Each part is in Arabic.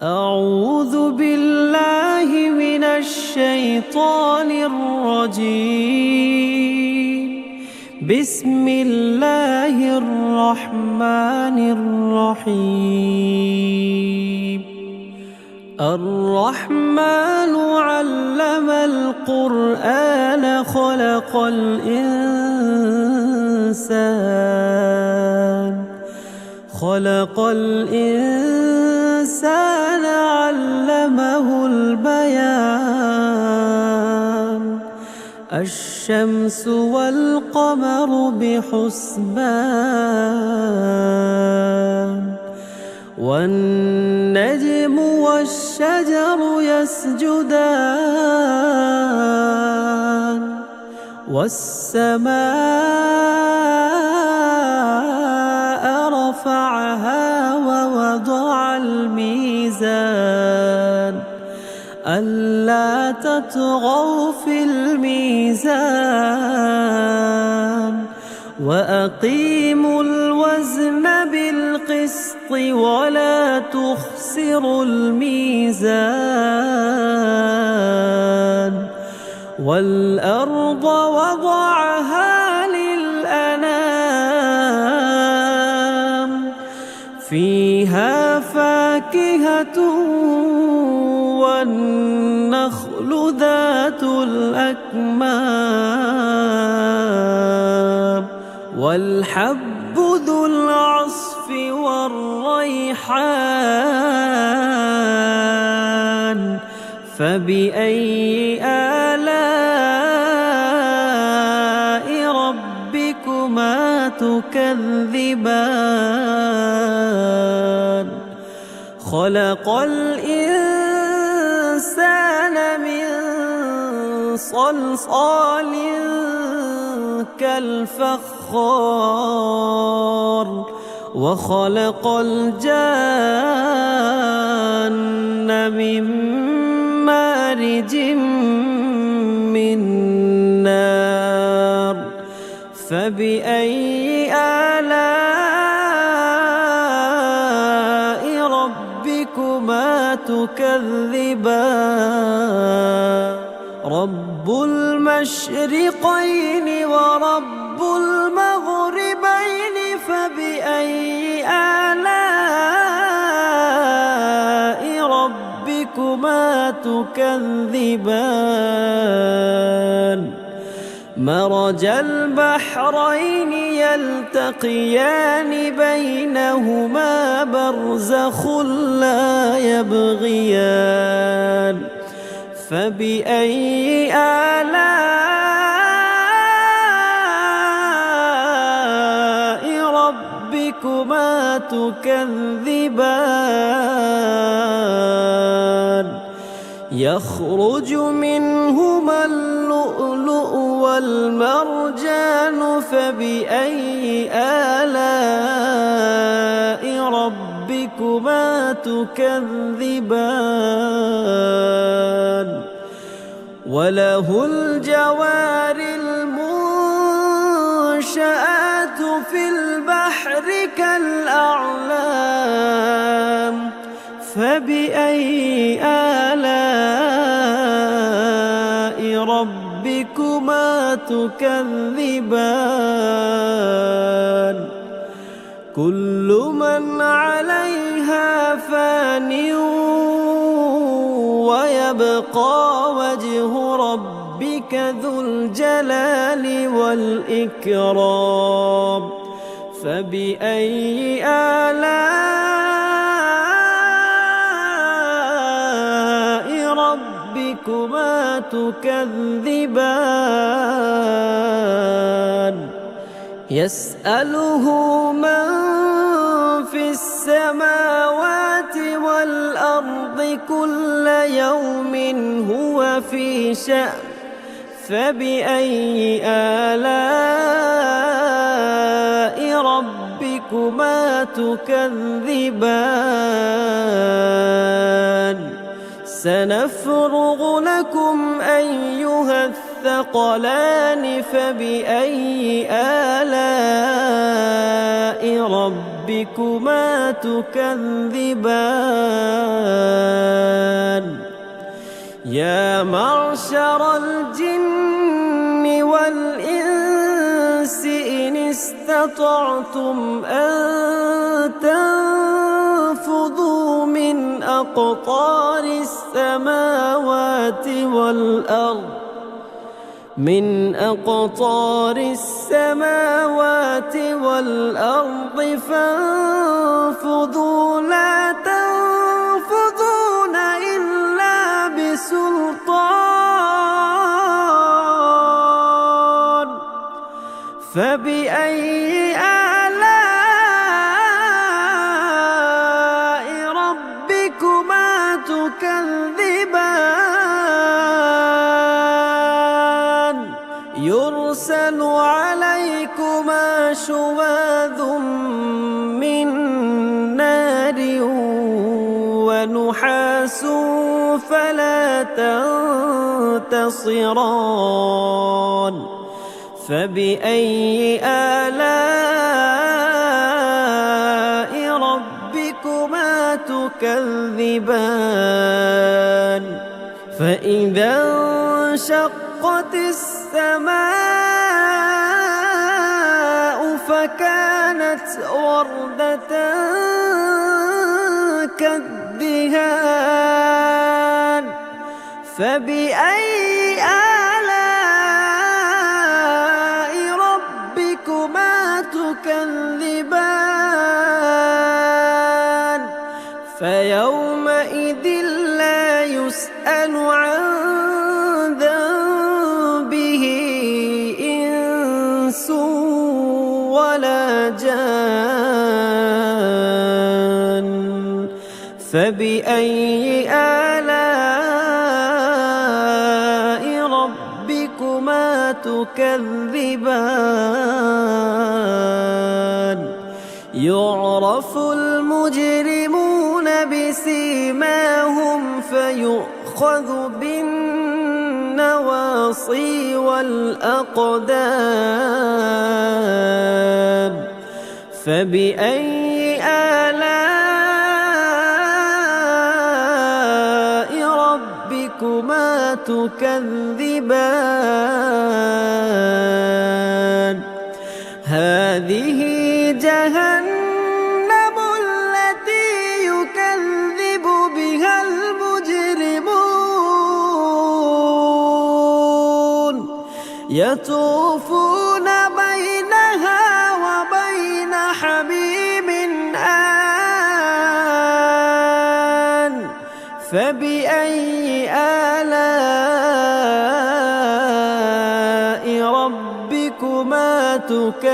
أعوذ بالله من الشيطان الرجيم. بسم الله الرحمن الرحيم. الرحمن علم القرآن خلق الإنسان علمه البيان. الشمس والقمر بحسبان والنجم والشجر يسجدان والسماء رفعها ووضع الميزان ألا تطغوا في الميزان وأقيموا الوزن بالقسط ولا تخسروا الميزان. والأرض وضعها للأنام فيها فاكهة والنخل ذات الأكمام والحب ذو العصف والريحان. فبأي آلاء ربكما تكذبان؟ خلق الإنسان من صلصال كالفخار وخلق الجان من مارج من نار. فبأي آلاء ربكما تكذبان؟ رب المشرقين ورب المغربين فبأي آلاء ربكما تكذبان؟ مرج البحرين يلتقيان بينهما برزخ لا يبغيان. فبأي آلاء ربكما تكذبان؟ يخرج منهما اللؤلؤ والمرجان فبأي آلاء ربكما تكذبان؟ وله الجوار المنشآت في البحر كالأعلام. فبأي آلاء ربكما تكذبان؟ كل من عليها فان ويبقى وجه ربك ذو الجلال والإكرام. فبأي آلاء ربكما تكذبان؟ يسأله من في السماوات والأرض كل يوم هو في شأن. فبأي آلاء ربكما تكذبان؟ سنفرغ لكم أيها الثقلان. فبأي آلاء ربكما تكذبان؟ يا معشر الجن والإنس إن استطعتم أن تنفذوا من أقطار السماوات والأرض فانفذوا لا تنفذون إلا بسلطان فبأي آلاء ربكما تكذبان يرسل عليكما شواظ من نار ونحاس فلا تنتصران فبأي آلاء ربكما تكذبان فإذا انشقت السماء فكانت وردة كالدهان فبأي آلاء ربكما تكذبان فيومئذ لا يسأل عن ذنبه إنس ولا جان فبأي آلاء ربكما تكذبان يعرف المجرمون بسيماهم فيؤخذ بالنواصي والأقدام فبأي آلاء ربكما تكذبان هذه جهنم التي يكذب بها المجرمون يطوفون بينها وبين حميم آن فبأي آلاء ربكما تكذبان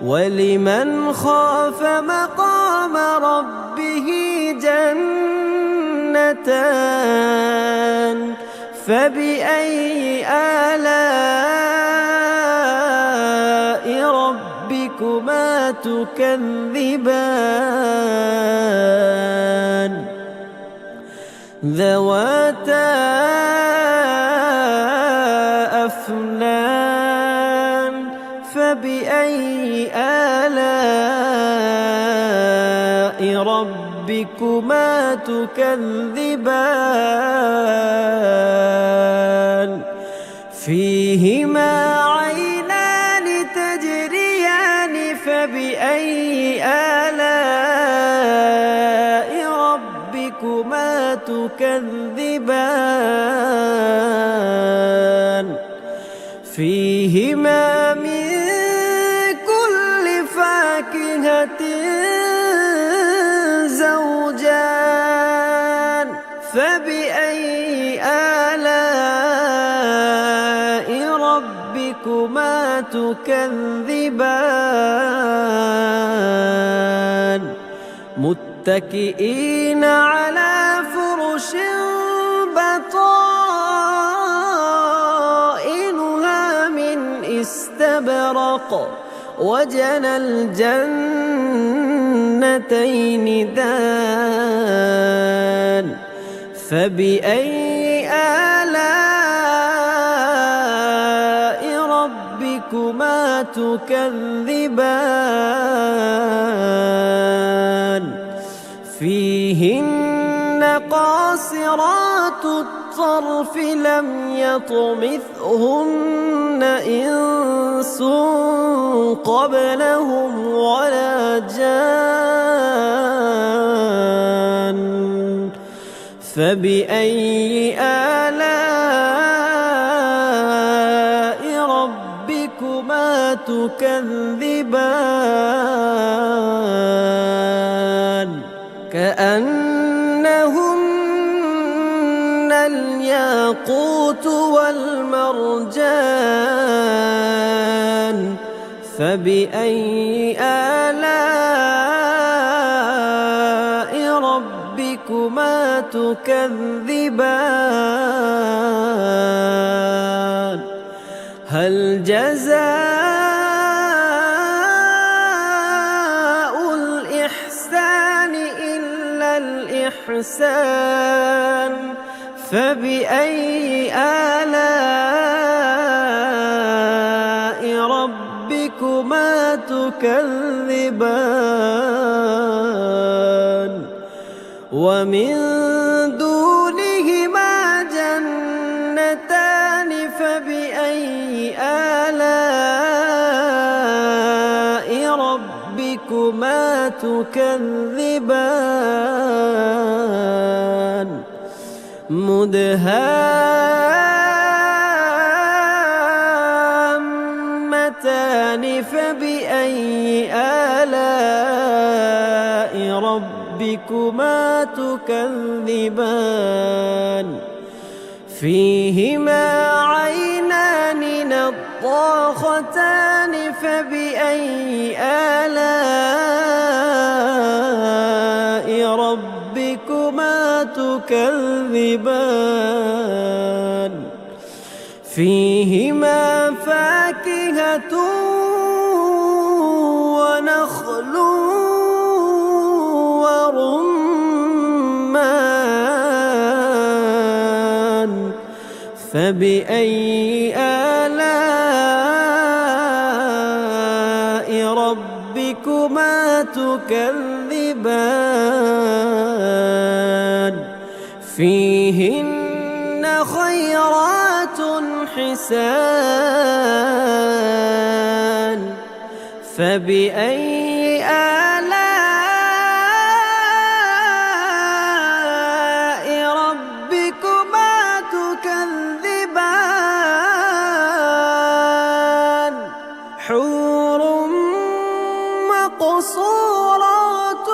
ولمن خاف مقام ربه جنتان فبأي آلاء ربكما تكذبان ذواتا أفنان فبأي آلاء ربكما تكذبان فيهما عينان تجريان فبأي آلاء ربكما تكذبان فيهما من كل فاكهة زوجان فبأي آلاء ربكما تكذبان متكئين على فرش بطائنها من استبرق وجنى الجنتين دان فبأي آلاء ربكما تكذبان فيهن قاصرات الطرف لم يطمثهن إنس قبلهم ولا جان فبأي آلاء ربكما تكذبان كأنهن الياقوت والمرجان فبأي آلاء ربكما تكذبان هل جزاء الإحسان إلا الإحسان فبأي آلاء ربكما تكذبان ومن دونهما جنتان فبأي آلاء ربكما تكذبان مدهامتان فبأي آلاء ربكما تكذبان فيهما عينان نضاختان فبأي آلاء ربكما تكذبان فيهما فاكهة ونخل ورمان فبأي آلاء ربكما تكذبان فيهن خيرات حسان فبأي آلاء ربكما تكذبان حور مقصورات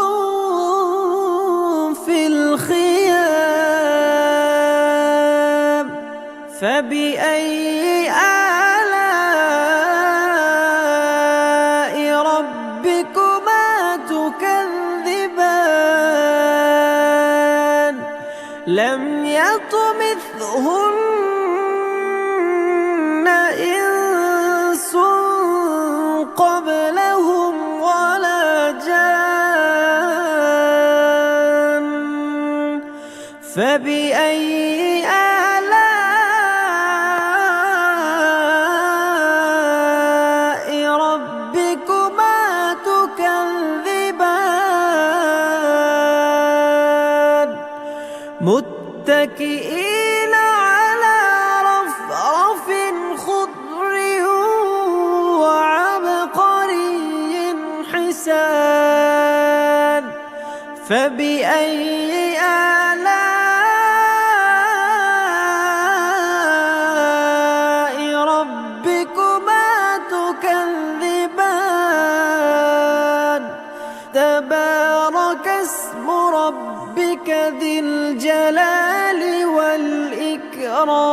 في الخيام فبأي آلاء ربكما تكذبان لم يطمثهن إنس قبلهم ولا جان فبأي آلاء ربكما تكذبان متكئين على رفرف خضر وعبقري حسان فبأي آلاء ربكما تكذبان تبارك اسم ربك ذي الجلال والإكرام